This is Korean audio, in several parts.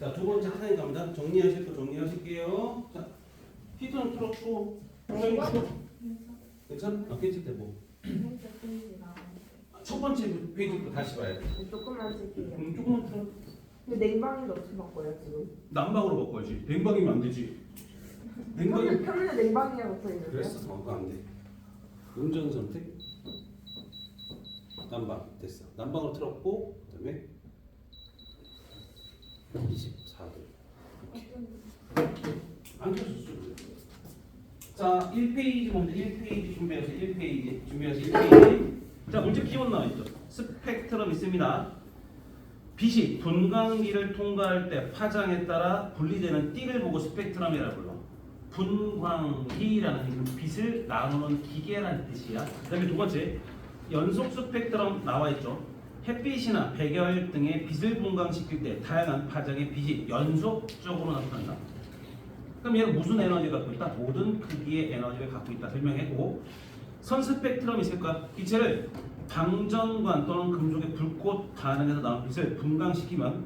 자, 두 번째 하나님 갑니다. 정리하실 거 정리하실게요. 자, 히터는 틀었고, 괜찮아? 아, 괜찮을 때 뭐? 첫 번째 페이지부터 다시 봐야 돼. 조금만 쓸게요. 조금만 틀어. 근데 냉방인데 어떻게 바꿔요 지금? 난방으로 바꿔야지. 냉방이면 안 되지. 냉방이 평일에 냉방이랑 붙어 있는데요? 그랬어? 그거 안 돼. 운전 선택. 난방 됐어. 난방으로 틀었고, 그다음에 24도. 안 켜졌어. 자, 1페이지 먼저 1페이지 준비하세요. 1페이지 준비하세요. 1페이지. 자, 문제 키워드 나와 있죠. 스펙트럼 있습니다. 빛이 분광기를 통과할 때 파장에 따라 분리되는 띠를 보고 스펙트럼이라고 불러. 분광기라는 빛을 나누는 기계라는 뜻이야. 그다음에 두 번째, 연속 스펙트럼 나와 있죠. 햇빛이나 백열 등의 빛을 분광시킬 때 다양한 파장의 빛이 연속적으로 나타난다. 그럼 얘는 무슨 에너지를 갖고 있다? 모든 크기의 에너지를 갖고 있다. 설명했고, 선 스펙트럼이 있을까? 기체를 방전관 또는 금속의 불꽃 반응에서 나온 빛을 분광시키면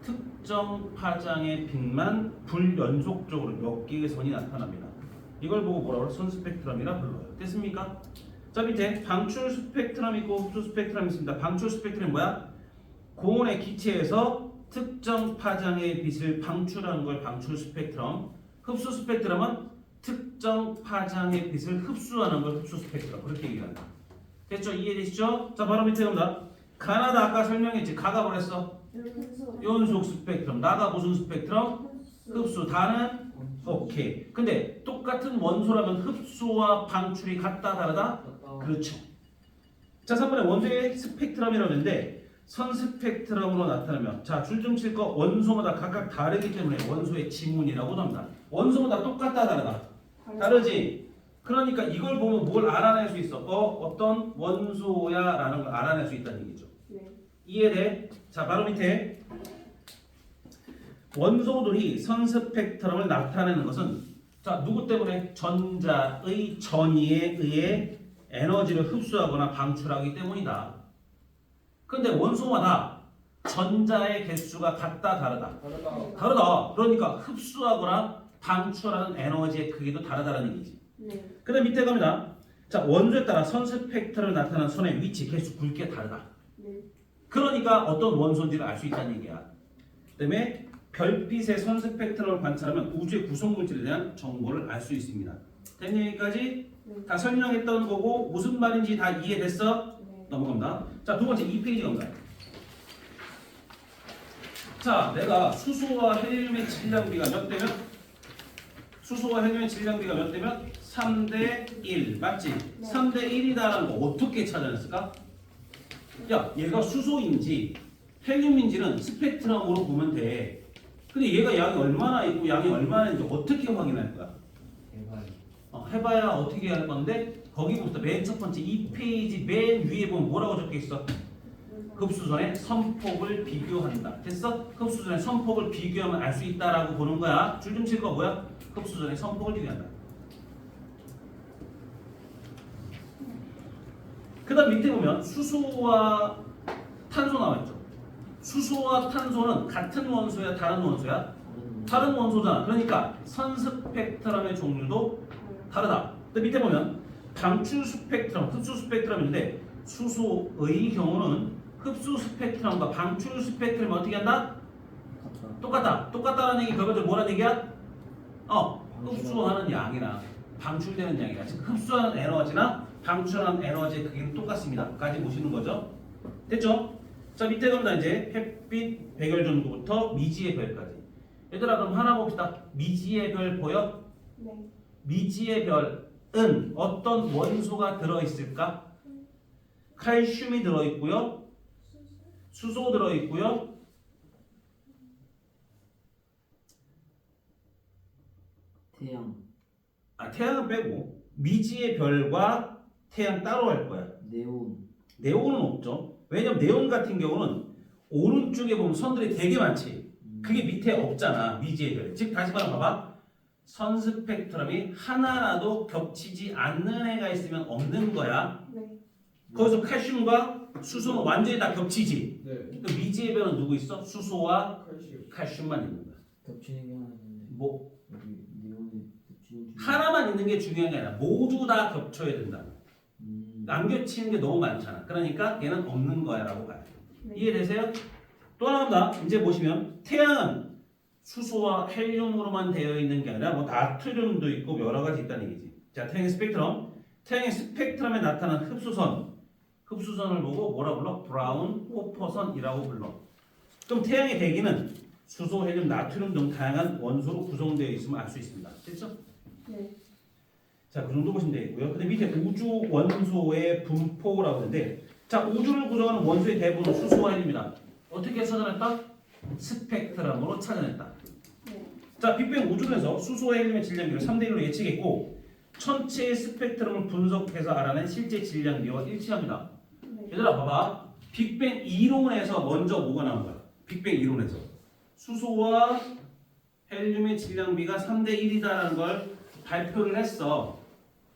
특정 파장의 빛만 불연속적으로 몇 개의 선이 나타납니다. 이걸 보고 뭐라고 해요? 선 스펙트럼이라 불러요. 됐습니까? 자, 밑에 방출 스펙트럼 있고 흡수 스펙트럼 있습니다. 방출 스펙트럼이 뭐야? 고온의 기체에서 특정 파장의 빛을 방출하는 걸 방출 스펙트럼. 흡수 스펙트럼은 특정 파장의 빛을 흡수하는 걸 흡수 스펙트럼. 그렇게 얘기한다. 됐죠? 이해되시죠? 자, 바로 밑에 갑니다. 가나다 아까 설명했지. 가가 뭐랬어? 연속 스펙트럼. 나가 무슨 스펙트럼? 흡수. 다는? 오케이. 근데 똑같은 원소라면 흡수와 방출이 같다 다르다? 그렇죠. 자, 3번에 원소의 스펙트럼이라고 했는데 선 스펙트럼으로 나타나면, 자, 줄 좀 칠 거 원소마다 각각 다르기 때문에 원소의 지문이라고 합니다. 원소마다 똑같다 다르다? 다르지. 그러니까 이걸 보면 뭘 알아낼 수 있어? 어떤 원소야 라는 걸 알아낼 수 있다는 얘기죠. 네. 이해돼? 자, 바로 밑에 원소들이 선 스펙트럼을 나타내는 것은, 자, 누구 때문에? 전자의 전위에 의해 에너지를 흡수하거나 방출하기 때문이다. 근데 원소마다 전자의 개수가 같다 다르다? 다르다. 그러니까 흡수하거나 방출하는 에너지의 크기도 다르다는 얘기지. 네. 그 다음 밑에 갑니다. 자, 원소에 따라 선 스펙트럼을 나타나는 선의 위치, 개수, 굵기가 다르다. 네. 그러니까 어떤 원소인지를 알 수 있다는 얘기야. 그 다음에 별빛의 선 스펙트럼을 관찰하면 우주의 구성 물질에 대한 정보를 알 수 있습니다. 된 얘기까지 네. 다 설명했던 거고 무슨 말인지 다 이해됐어? 네. 넘어갑니다. 자, 두 번째 2페이지 갑니다. 자, 내가 수소와 헬륨의 질량비가 몇 대면? 수소와 헬륨의 질량비가 몇 대면? 3대 1. 맞지? 네. 3대 1이다라는 거 어떻게 찾아냈을까? 야, 얘가 수소인지 헬륨인지는 스펙트럼으로 보면 돼. 근데 얘가 양이 얼마나 있고 양이 얼마나 있는지 어떻게 확인할 거야? 해봐야 어떻게 할 건데, 거기부터 맨 첫 번째 2페이지 맨 위에 보면 뭐라고 적혀 있어? 흡수선의 선폭을 비교한다. 됐어? 흡수선의 선폭을 비교하면 알 수 있다라고 보는 거야. 줄 좀 칠 거 뭐야? 흡수선의 선폭을 비교한다. 그 다음 밑에 보면 수소와 탄소 나와 있죠. 수소와 탄소는 같은 원소야, 다른 원소야? 다른 원소잖아. 그러니까 선 스펙트럼의 종류도 다르다. 또 밑에 보면 방출 스펙트럼, 흡수 스펙트럼인데 수소의 경우는 흡수 스펙트럼과 방출 스펙트럼이 어떻게 한다? 똑같다. 똑같다는 얘기 결과적으로 뭐라는 얘기야? 흡수하는 양이나 방출되는 양이나, 즉 흡수하는 에너지나 방출하는 에너지의 크기는 똑같습니다. 까지 보시는 거죠. 됐죠? 자, 밑에 갑니다. 이제 햇빛 백열 전구부터 미지의 별까지. 얘들아, 그럼 하나 봅시다. 미지의 별 보여? 네. 미지의 별은 어떤 원소가 들어있을까? 칼슘이 들어있고요. 수소 들어있고요. 태양, 태양은 빼고 미지의 별과 태양 따로 할 거야. 네온, 네온은 없죠. 왜냐면 네온 같은 경우는 오른쪽에 보면 선들이 되게 많지. 그게 밑에 없잖아. 미지의 별. 즉 다시 말하면 봐봐. 선 스펙트럼이 하나라도 겹치지 않는 애가 있으면 없는 거야. 네. 거기서 칼슘과 수소는 완전히 다 겹치지. 네. 그 미지의 변은 누구 있어? 수소와 칼슘. 칼슘만 있는 거야. 겹치는 게 하나 있는데 뭐 여기 네온에 겹치는 중. 하나만 있는 게 중요한 게 아니라 모두 다 겹쳐야 된다. 안 겹치는 게 너무 많잖아. 그러니까 얘는 없는 거야라고 봐요. 네. 이해되세요? 또 하나입니다. 이제 보시면 태양은 수소와 헬륨으로만 되어 있는 게 아니라 뭐 나트륨도 있고 여러 가지 있다는 얘기지. 자, 태양의 스펙트럼. 태양의 스펙트럼에 나타난 흡수선. 흡수선을 보고 뭐라 불러? 브라운 호퍼선이라고 불러. 그럼 태양의 대기는 수소, 헬륨, 나트륨 등 다양한 원소로 구성되어 있음을 알 수 있습니다. 됐죠? 네. 자, 그 정도 보시면 되겠고요. 근데 밑에 우주 원소의 분포라고 하는데, 자, 우주를 구성하는 원소의 대부분은 수소와 헬륨이다. 어떻게 찾아냈다? 스펙트럼으로 찾아냈다. 네. 자, 빅뱅 우주론에서 수소와 헬륨의 질량비를 3대1로 예측했고, 천체의 스펙트럼을 분석해서 알아낸 실제 질량비와 일치합니다. 네. 얘들아, 봐봐. 빅뱅 이론에서 먼저 뭐가 나온 거야? 빅뱅 이론에서 수소와 헬륨의 질량비가 3대1이다라는 걸 발표를 했어.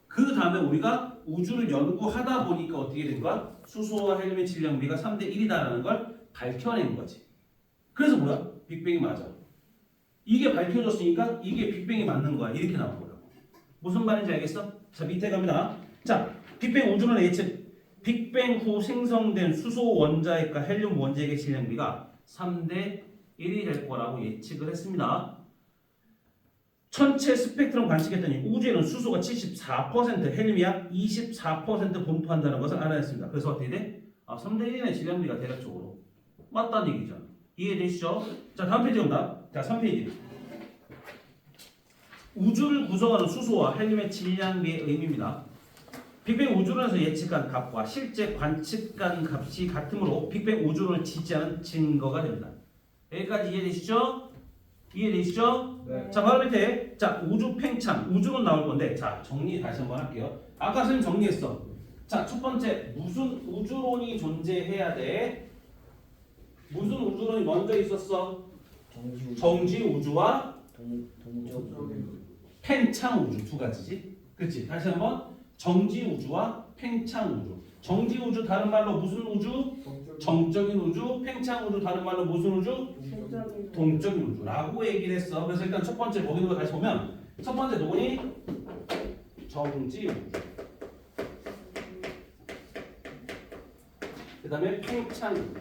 그 다음에 우리가 우주를 연구하다 보니까 어떻게 된 거야? 수소와 헬륨의 질량비가 3대1이다라는 걸 밝혀낸 거지. 그래서 뭐야? 빅뱅이 맞아. 이게 밝혀졌으니까 이게 빅뱅이 맞는 거야. 이렇게 나온 거라고. 무슨 말인지 알겠어? 자, 밑에 갑니다. 자, 빅뱅 우주론의 예측. 빅뱅 후 생성된 수소 원자핵과 헬륨 원자핵의 질량비가 3대1이 될 거라고 예측을 했습니다. 천체 스펙트럼 관측했더니 우주에는 수소가 74%, 헬륨이 약 24% 분포한다는 것을 알아냈습니다. 그래서 어떻게 돼? 3대1의 질량비가 대략적으로 맞다는 얘기죠. 이해되시죠? 자, 다음 페이지 온다. 자, 3페이지. 우주를 구성하는 수소와 헬륨의 질량비의 의미입니다. 빅뱅 우주론에서 예측한 값과 실제 관측한 값이 같으므로 빅뱅 우주론을 지지하는 증거가 됩니다. 여기까지 이해되시죠? 이해되시죠? 네. 자, 바로 밑에 자, 우주 팽창, 우주론 나올 건데 자, 정리 다시 한번 할게요. 아까 선생님 정리했어. 자, 첫 번째 무슨 우주론이 존재해야 돼? 무슨 우주론이 먼저 있었어? 정지 우주와 동적 팽창 우주 두 가지지. 그렇지? 다시 한번 정지 우주와 팽창 우주. 정지 우주 다른 말로 무슨 우주? 정적인 우주. 팽창 우주 다른 말로 무슨 우주? 동적인 동적인 우주라고 얘기를 했어. 그래서 일단 첫 번째 거기 있는 거 다시 보면 첫 번째 누구니? 정지 우주. 그 다음에 팽창 우주.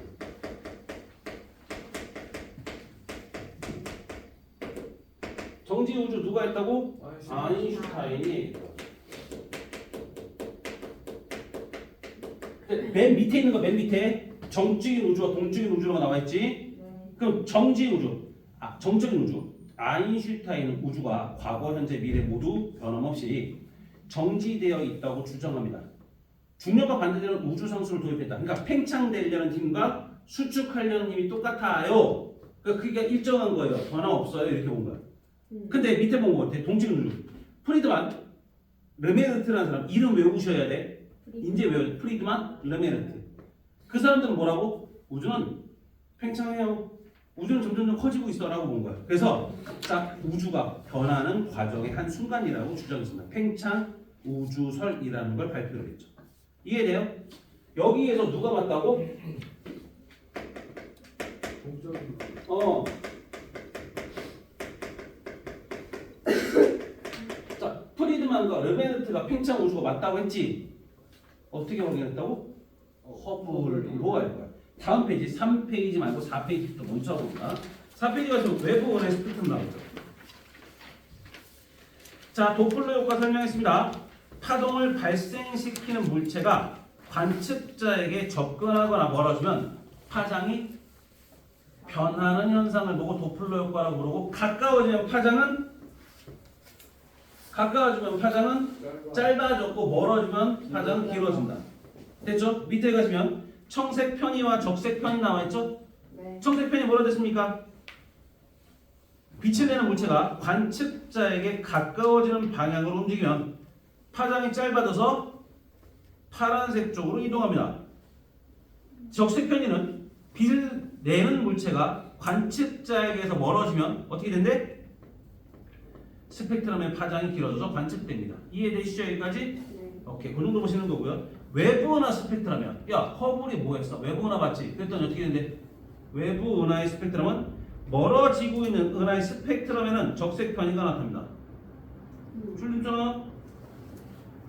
정지 우주 누가 했다고? 아인슈타인이. 맨 밑에 있는 거 맨 밑에 정적인 우주와 동적인 우주가 나와 있지. 네. 그럼 정지 우주, 정적인 우주. 아인슈타인은 우주가 과거, 현재, 미래 모두 변함없이 정지되어 있다고 주장합니다. 중력과 반대되는 우주 상수를 도입했다. 그러니까 팽창되려는 힘과 수축하려는 힘이 똑같아요. 그러니까 그게 일정한 거예요. 변화 없어요. 이렇게 본 거야. 근데 밑에 본 거 같아. 동적인 우주. 프리드만, 르메르트라는 사람 이름 외우셔야 돼. 이제 외워. 프리드만, 르메르트. 그 사람들은 뭐라고? 우주는 팽창해요. 우주는 점점 커지고 있어라고 본 거야. 그래서 딱 우주가 변하는 과정의 한 순간이라고 주장했습니다. 팽창 우주설이라는 걸 발표를 했죠. 이해돼요? 여기에서 누가 맞다고? 자, 프리드만과 르메르트가 팽창 우주가 맞다고 했지. 어떻게 확인했다고? 허블로 알 거야. 다음 페이지 3페이지 말고 4페이지부터 멈춰볼까? 4페이지 가서 외부 원의 스펙트럼 나오죠. 자, 도플러 효과 설명했습니다. 파동을 발생시키는 물체가 관측자에게 접근하거나 멀어지면 파장이 변하는 현상을 보고 도플러 효과라고 부르고 가까워지면 파장은 짧아졌고 멀어지면 파장은 길어진다. 됐죠? 밑에 가시면 청색 편의와 적색 편이 나와 있죠? 네. 청색 편이 뭐라 됐습니까? 빛을 내는 물체가 관측자에게 가까워지는 방향으로 움직이면 파장이 짧아져서 파란색 쪽으로 이동합니다. 적색 편의는 빛을 내는 물체가 관측자에게서 멀어지면 어떻게 된대? 스펙트럼의 파장이 길어져서 관측됩니다. 이해되시죠? 여기까지? 네. 오케이, 그 정도 보시는 거고요. 외부 은하 스펙트럼이야. 야, 허블이 뭐했어? 외부 은하 봤지? 그랬더니 어떻게 되는데? 외부 은하의 스펙트럼은 멀어지고 있는 은하의 스펙트럼에는 적색 편이가 나타납니다. 줄 줬잖아.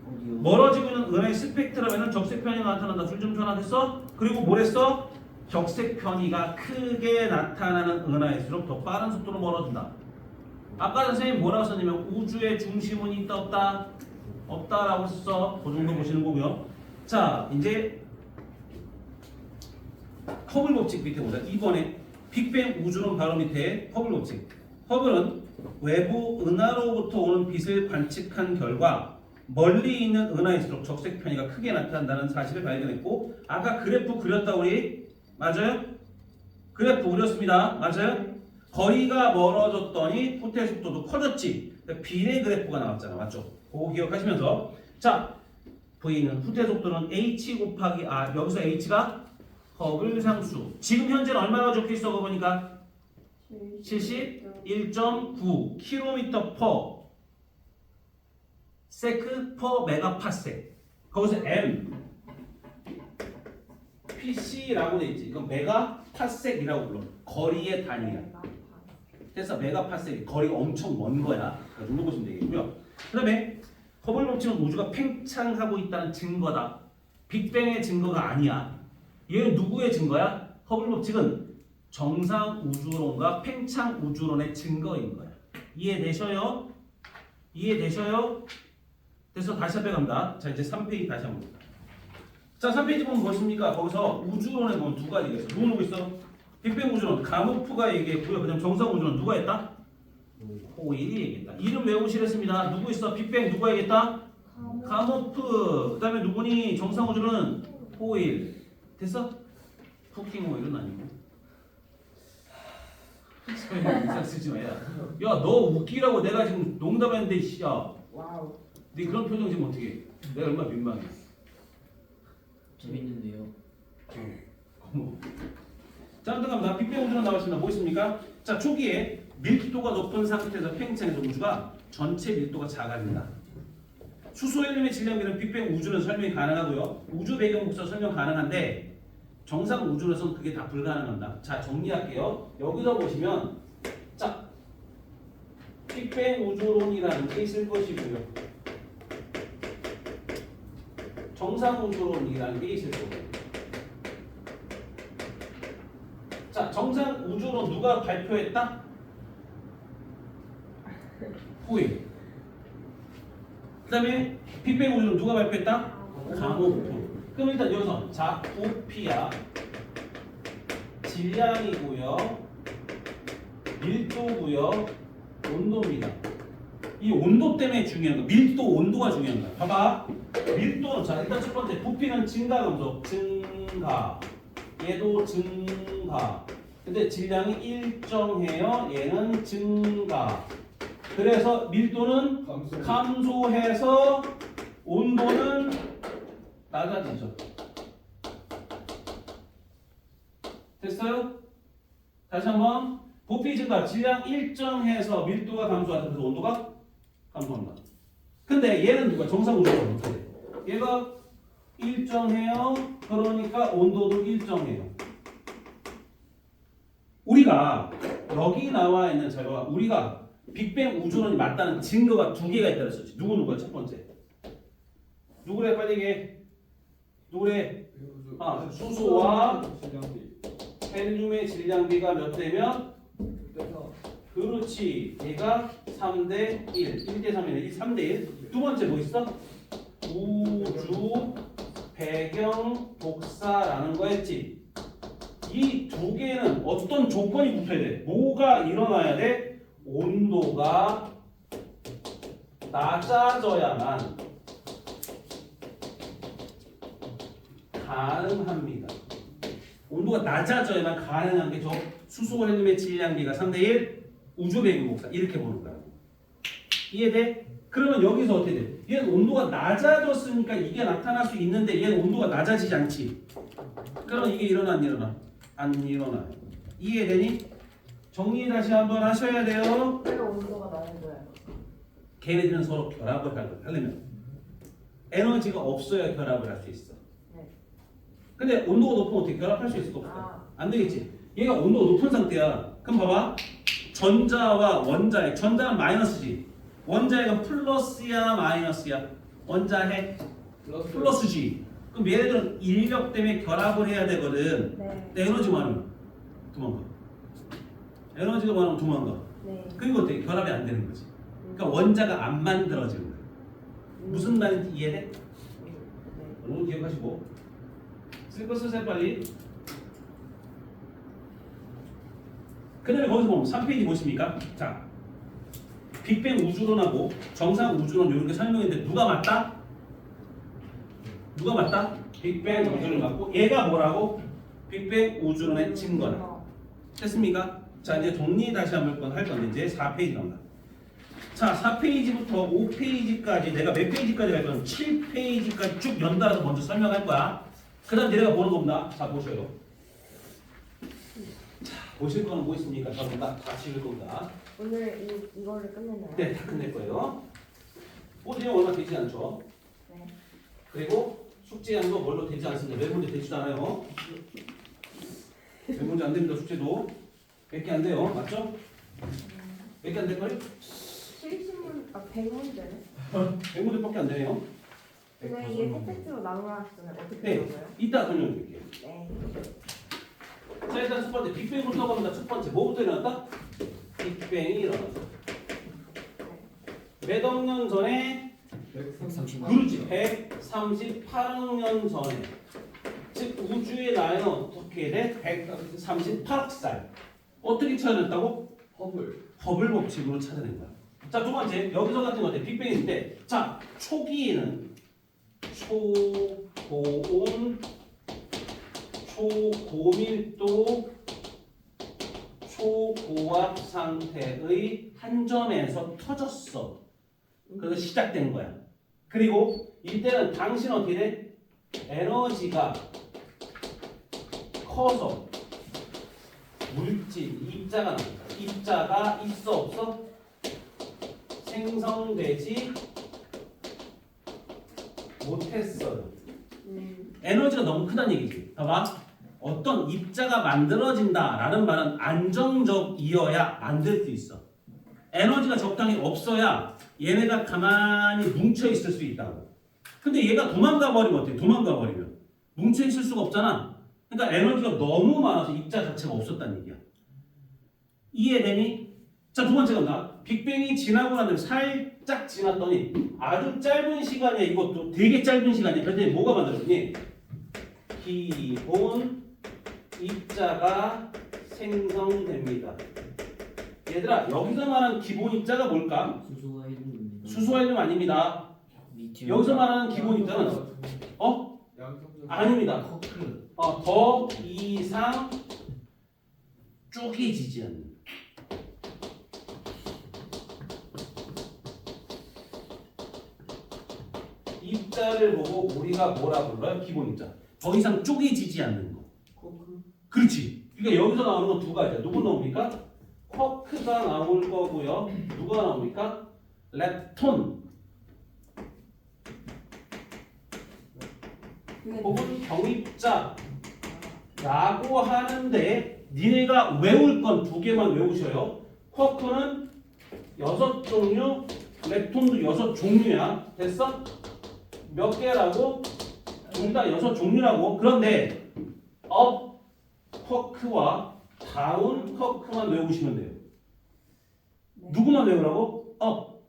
어디요? 멀어지고 있는 은하의 스펙트럼에는 적색 편이가 나타난다. 줄 좀 전화됐어? 그리고 뭐랬어? 적색 편이가 크게 나타나는 은하일수록 더 빠른 속도로 멀어진다. 아까 선생님 뭐라고 썼냐면 우주의 중심은 있다 없다? 없다라고 썼어. 그 정도 보시는 거고요. 자, 이제 허블 법칙 밑에 보자. 이번에 빅뱅 우주론 바로 밑에 허블 법칙. 허블은 외부 은하로부터 오는 빛을 관측한 결과 멀리 있는 은하일수록 적색 편이가 크게 나타난다는 사실을 발견했고, 아까 그래프 그렸다 우리? 맞아요? 그래프 그렸습니다. 맞아요? 거리가 멀어졌더니 후퇴 속도도 커졌지. 비례 그래프가 나왔잖아. 맞죠? 그거 기억하시면서, 자, V는 후퇴 속도는 h 곱하기 r. 여기서 h가 허블 상수. 지금 현재는 얼마나 적혀 있어? 그거 보니까 71.9 km/s per 메가파섹. 거기서 m pc라고 돼 있지. 이건 메가파섹이라고 불러. 거리의 단위야. 그래서 메가파섹이 거리가 엄청 먼 거야. 그 정도 보시면 되겠고요. 그다음에 허블 법칙은 우주가 팽창하고 있다는 증거다. 빅뱅의 증거가 아니야. 얘는 누구의 증거야? 허블 법칙은 정상 우주론과 팽창 우주론의 증거인 거야. 이해되셔요? 이해되셔요? 그래서 다시 앞에 갑니다. 자, 이제 3페이지 다시 한번 봅니다. 자, 3페이지 보면 무엇입니까? 거기서 우주론에 보면 두 가지가 있어. 누구 있어? 빅뱅 우주론 가모프가 얘기했고요. 그다음 정상 우주론 누가 했다? 호일이 얘기했다. 이름 외우시랬습니다. 누구 있어? 빅뱅 누가 얘기했다? 가모프. 그다음에 누구니? 정상 우주론은 호일. 됐어? 쿠킹 호일은 아니고. 인상 쓰지 마야. 야, 너 웃기라고 내가 지금 농담했는데, 야, 와우. 네 그런 표정 지금 어떻게 해? 내가 얼마나 민망해. 재밌는데요. 어머. 자, 아무튼 갑니다. 빅뱅 우주론 나왔습니다. 뭐 있습니까? 자, 초기에 밀도가 높은 상태에서 팽창해서 우주가 전체 밀도가 작아진다. 수소 헬륨의 질량비는 빅뱅 우주론 설명이 가능하고요. 우주 배경 복사 설명 가능한데 정상 우주론에서는 그게 다 불가능합니다. 자, 정리할게요. 여기서 보시면 자, 빅뱅 우주론이라는 게 있을 것이고요. 정상 우주론이라는 게 있을 거고요. 자, 정상 우주론 누가 발표했다? 호일. 그 다음에 빅뱅 우주론 누가 발표했다? 가모프. 그럼 일단 여기서 자, 부피야, 질량이고요, 밀도고요, 온도입니다. 이 온도 때문에 중요한 거, 밀도, 온도가 중요한 거야. 봐봐. 밀도는 자, 일단 첫 번째 부피는 증가 감소, 증가. 얘도 증가. 근데 질량이 일정해요. 얘는 증가. 그래서 밀도는 감소해서 온도는 낮아지죠. 됐어요? 다시 한번. 부피 증가, 질량 일정해서 밀도가 감소하죠. 그래서 온도가 감소합니다. 근데 얘는 누가 정상 우주가 어떻게 돼? 얘가 일정해요. 그러니까 온도도 일정해요. 우리가 여기 나와 있는 자료와 우리가 빅뱅 우주론이 맞다는 증거가 두 개가 있다고 했었지. 누구야? 첫 번째. 누구래? 빨리 얘기해. 누구래? 아, 수소와 헬륨의 질량비가 몇 대면? 그렇지. 얘가 3대 1. 1대 3이네. 3대 1. 두 번째 뭐 있어? 우주 배경 복사라는 거 했지. 이 두 개는 어떤 조건이 붙어야 돼? 뭐가 일어나야 돼? 온도가 낮아져야만 가능합니다. 온도가 낮아져야만 가능한 게 저 수소 헬륨의 질량비가 3대 1, 우주 배경 복사 이렇게 보는 거야. 이해돼? 그러면 여기서 어떻게 돼? 얘는 온도가 낮아졌으니까 이게 나타날 수 있는데 얘는 온도가 낮아지지 않지. 그럼 이게 일어나 안 일어나? 안 일어나. 이해되니? 정리 다시 한번 하셔야 돼요. 왜 온도가 나는 거야? 걔네들은 서로 결합을 하려면 에너지가 없어야 결합을 할 수 있어. 근데 온도가 높으면 어떻게 결합할 수 있을까 없을까? 아. 안 되겠지. 얘가 온도가 높은 상태야. 그럼 봐봐. 전자와 원자핵. 전자는 마이너스지. 원자핵은 플러스야 마이너스야? 원자핵 플러스지. 그럼 얘네들은 인력 때문에 결합을 해야 되거든. 네. 근데 에너지 많으면 도망가. 에너지가 많으면 도망가. 네. 그리고 어떻게 결합이 안 되는 거지. 그러니까 원자가 안 만들어지는 거야. 무슨 말인지 이해돼? 네. 오늘 기억하시고 쓸 거 쓰세요 빨리. 그 다음에 거기서 보면 3페이지 보십니까? 자, 빅뱅 우주론하고 정상 우주론 이렇게 설명했는데 누가 맞다? 누가 맞다? 빅뱅 우주론 맞고 얘가 뭐라고? 빅뱅 우주론의 증거다. 됐습니까? 자, 이제 정리 다시 한번 할 건데 이제 4페이지 나온다. 자, 4페이지부터 5페이지까지 내가 몇 페이지까지 갈 거는 7페이지까지 쭉 연달아서 먼저 설명할 거야. 그 다음 내가 보는 겁니다. 자, 보셔요. 자, 보실 거는 뭐 있습니까? 전부 다 찍을 겁니다. 오늘 이거를 끝내나요? 네, 다 끝낼 거예요. 보세요. 얼마 되지 않죠? 네. 그리고 숙제하는 거 뭘로 되지 않습니다. 몇 문제 되지도 않아요. 몇 문제 안 됩니다. 숙제도 100개 안 돼요. 맞죠? 100개 안 될걸요? 100문제네. 100문제밖에 안 되네요. 근데 이게 세트로 나누라 했잖아요. 어떻게 네, 나눠요? 이따 설명드릴게요. 네. 자, 일단 첫 번째 빅뱅부터 갑니다. 첫 번째 뭐부터 일어났다? 빅뱅이 일어났어. 몇 억 년 전에? 138. 그렇지. 138억 년 전에. 즉 우주의 나이는 어떻게 돼? 138억 살. 어떻게 찾아냈다고? 허블 법칙으로 찾아낸 거야. 자, 두 번째 여기서 같은 거 어때? 빅뱅일 때, 자 초기에는 초고온, 초고밀도, 초고압 상태의 한 점에서 터졌어. 그래서 시작된 거야. 그리고 이때는 당신 어떻게 돼? 에너지가 커서 물질 입자가 나온다. 입자가 있어 없어? 생성되지 못했어요. 에너지가 너무 크다는 얘기지. 봐봐. 어떤 입자가 만들어진다라는 말은 안정적이어야 만들 수 있어. 에너지가 적당히 없어야 얘네가 가만히 뭉쳐 있을 수 있다고. 근데 얘가 도망가 버리면 어때? 도망가 버리면 뭉쳐 있을 수가 없잖아. 그러니까 에너지가 너무 많아서 입자 자체가 없었다는 얘기야. 이해되니? 자, 두 번째 간다. 빅뱅이 지나고 난 다음에 살짝 지났더니 아주 짧은 시간이야. 이것도 되게 짧은 시간이야. 그랬더니 뭐가 만들어졌니? 기본 입자가 생성됩니다. 얘들아, 여기서 말하는 기본 입자가 뭘까? 수소와 헬륨입니다. 수소와 헬륨 아닙니다. 리튬. 여기서 말하는 기본 입자는 아닙니다. 커크. 더 이상 쪼개지지 않는. 입자를 보고 우리가 뭐라 불러요? 기본 입자. 더 이상 쪼개지지 않는 거. 커크. 그렇지. 그러니까 여기서 나오는 건 두 가지야. 누구 나옵니까? 쿼크가 나올 거고요. 누가 나옵니까? 렙톤. 혹은 병입자라고 하는데 니네가 외울 건 두 개만 외우셔요. 쿼크는 6종류, 렙톤도 6종류야. 됐어? 몇 개라고? 둘 다 6종류라고. 그런데 업 쿼크와 다운 쿼크만 외우시면 돼요. 누구만 외우라고? 업,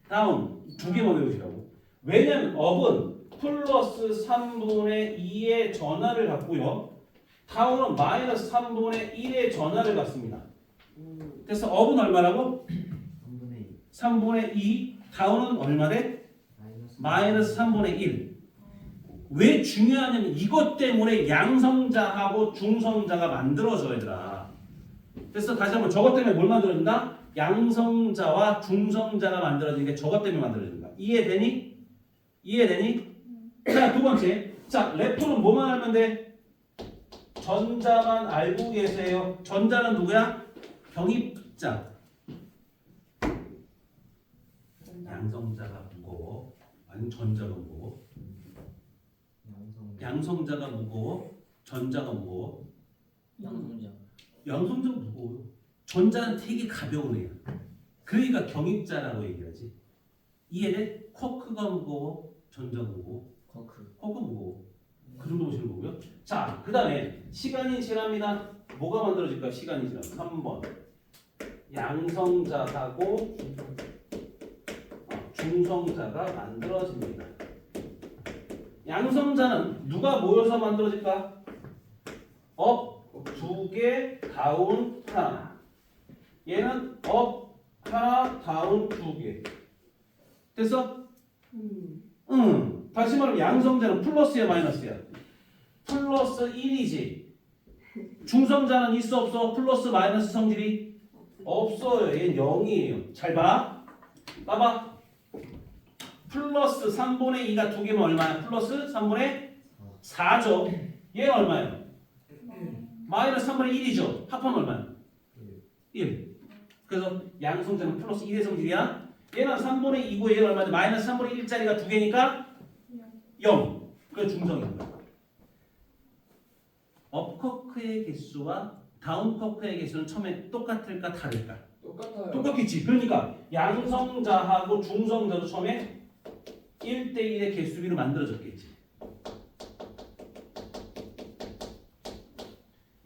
다운 두 개만 외우시라고. 왜냐면 업은 플러스 3분의 2의 전하를 갖고요. 다운은 마이너스 3분의 1의 전하를 갖습니다. 그래서 업은 얼마라고? 3분의 2. 다운은 얼마 돼? 마이너스 3분의 1. 왜 중요하냐면 이것 때문에 양성자하고 중성자가 만들어져야 되라. 그래서 다시 한번 저것 때문에 뭘 만들어진다? 양성자와 중성자가 만들어지는 게 저것 때문에 만들어진다. 이해되니? 이해되니? 자, 두 번째. 자, 렙톤은 뭐만 알면 돼? 전자만 알고 계세요. 전자는 누구야? 병입자. 양성자가 무거워. 아니면 전자가 무거워? 양성. 양성자가 무거워, 전자가 무거워. 양성자. 양성자가 무거워요. 전자는 되게 가벼운 애야. 그러니까 경입자라고 얘기하지. 이해돼? 쿼크가 무거워, 전자가 무거워. 쿼크 무거워. 그 정도 보시는 거고요. 자, 그 다음에 시간이 지납니다. 뭐가 만들어질까요? 시간이 지나면 3번 양성자하고 중성자가 만들어집니다. 양성자는 누가 모여서 만들어질까? 업 두 개, 다운 하나. 얘는 업 하나, 다운 두 개. 됐어? 다시 말하면 양성자는 플러스야 마이너스야? 플러스 1이지. 중성자는 있어 없어? 플러스 마이너스 성질이? 없어요. 얘는 0이에요. 잘 봐. 봐봐. 플러스 3분의 2가 두 개면 얼마야? 플러스 3분의 4죠. 얘는 얼마예요? 마이너스 3분의 1이죠. 합하면 얼마야? 1. 그래서 양성자는 플러스 1의 성질이야. 얘는 3분의 2고 얘는 얼마인데 마이너스 3분의 1짜리가 두 개니까 0. 그게 중성인 거야. 업커크의 개수와 다운커크의 개수는 처음에 똑같을까 다를까? 똑같아요. 똑같겠지. 그러니까 양성자하고 중성자도 처음에 1대1의 개수비로 만들어졌겠지.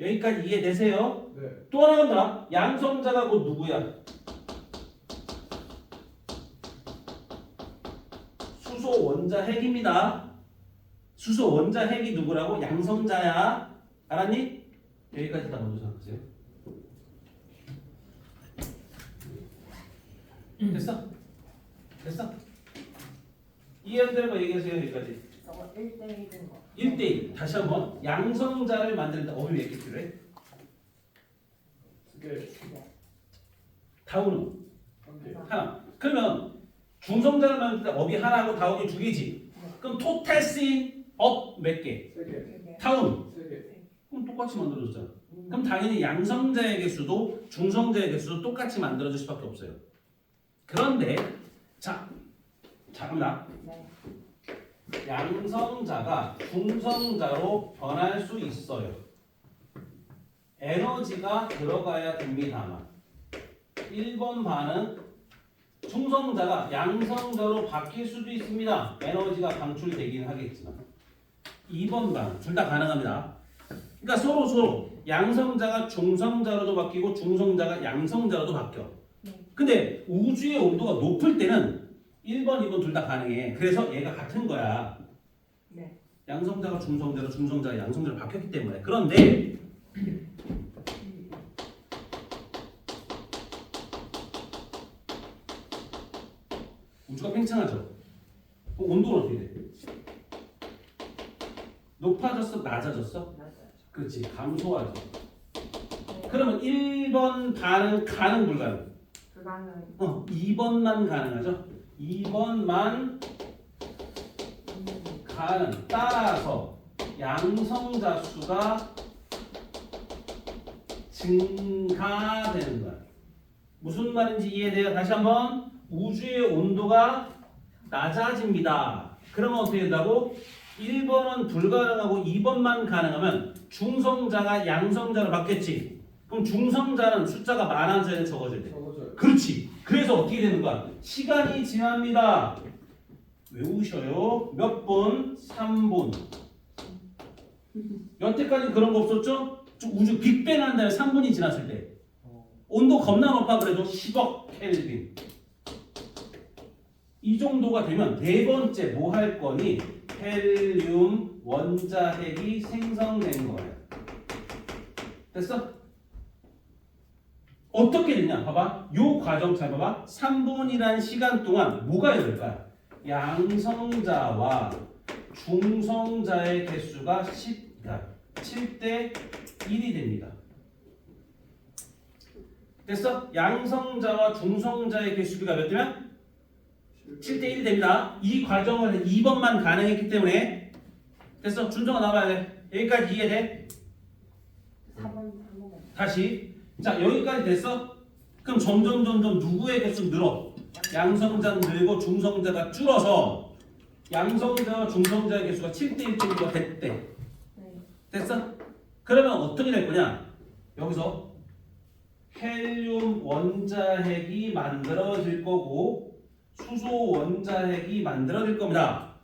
여기까지 이해되세요? 네. 또 하나 간다. 양성자가 곧 누구야? 수소 원자 핵입니다. 수소 원자 핵이 누구라고? 양성자야. 알았니? 여기까지 다 먼저 생각하세요. 됐어? 됐어? 이해되는 거 얘기하세요. 여기까지. 저거 1대1인 거. 1대1. 다시 한번 양성자를 만드는데 업이 몇 개 필요해? 두 개. 다운은 한 개. 하나. 그러면 중성자를 만들 때 업이 하나고 다운이 두 개지. 그럼 토탈 쓰인 업 몇 개? 세 개. 3개. 다운. 세 개. 그럼 똑같이 만들어졌잖아. 그럼 당연히 양성자의 개수도 중성자의 개수도 똑같이 만들어질 수밖에 없어요. 그런데 자 갑니다. 네. 양성자가 중성자로 변할 수 있어요. 에너지가 들어가야 됩니다만 1번 반은 중성자가 양성자로 바뀔 수도 있습니다. 에너지가 방출되긴 하겠지만 2번 반 둘 다 가능합니다. 그러니까 서로 양성자가 중성자로도 바뀌고 중성자가 양성자로도 바뀌어. 근데 우주의 온도가 높을 때는 1번, 2번 둘 다 가능해. 그래서 얘가 같은 거야. 네. 양성자가 중성자로 중성자가 양성자로 바뀌었기 때문에. 그런데 우주가 팽창하죠. 그럼 온도는 어떻게 돼? 높아졌어? 낮아졌어? 맞아요. 그렇지. 감소하죠. 네. 그러면 1번 반은 가능 불가능? 불가능. 2번만 가능하죠. 2번만 가능. 따라서 양성자 수가 증가되는 거야. 무슨 말인지 이해돼요? 다시 한번 우주의 온도가 낮아집니다. 그러면 어떻게 된다고? 1번은 불가능하고 2번만 가능하면 중성자가 양성자로 바뀌었지. 그럼 중성자는 숫자가 많아져야 돼, 적어져야 돼? 적어줘요. 그렇지. 그래서 어떻게 되는 거야? 시간이 지납니다. 외우셔요. 몇 분? 3분. 여태까지 그런 거 없었죠? 우주 빅뱅 한 다음에 3분이 지났을 때 온도 겁나 높아 그래도 10억 켈빈. 이 정도가 되면 네 번째 뭐 할 거니? 헬륨 원자핵이 생성된 거예요. 됐어? 어떻게 되냐? 봐봐. 요 과정 잘 봐봐. 3분이라는 시간 동안 뭐가 될까요? 양성자와 중성자의 개수가 7대 1이 됩니다. 됐어? 양성자와 중성자의 개수비가 몇 대면? 7대 1이 됩니다. 이 과정을 2번만 가능했기 때문에 됐어? 준정아 나와야 돼. 여기까지 이해돼? 4번. 다시 자 여기까지 됐어? 그럼 점점 누구의 개수 늘어? 양성자는 늘고 중성자가 줄어서 양성자와 중성자의 개수가 7대 1.1가 됐대. 네. 됐어? 그러면 어떻게 될 거냐? 여기서 헬륨 원자핵이 만들어질 거고 수소 원자핵이 만들어질 겁니다.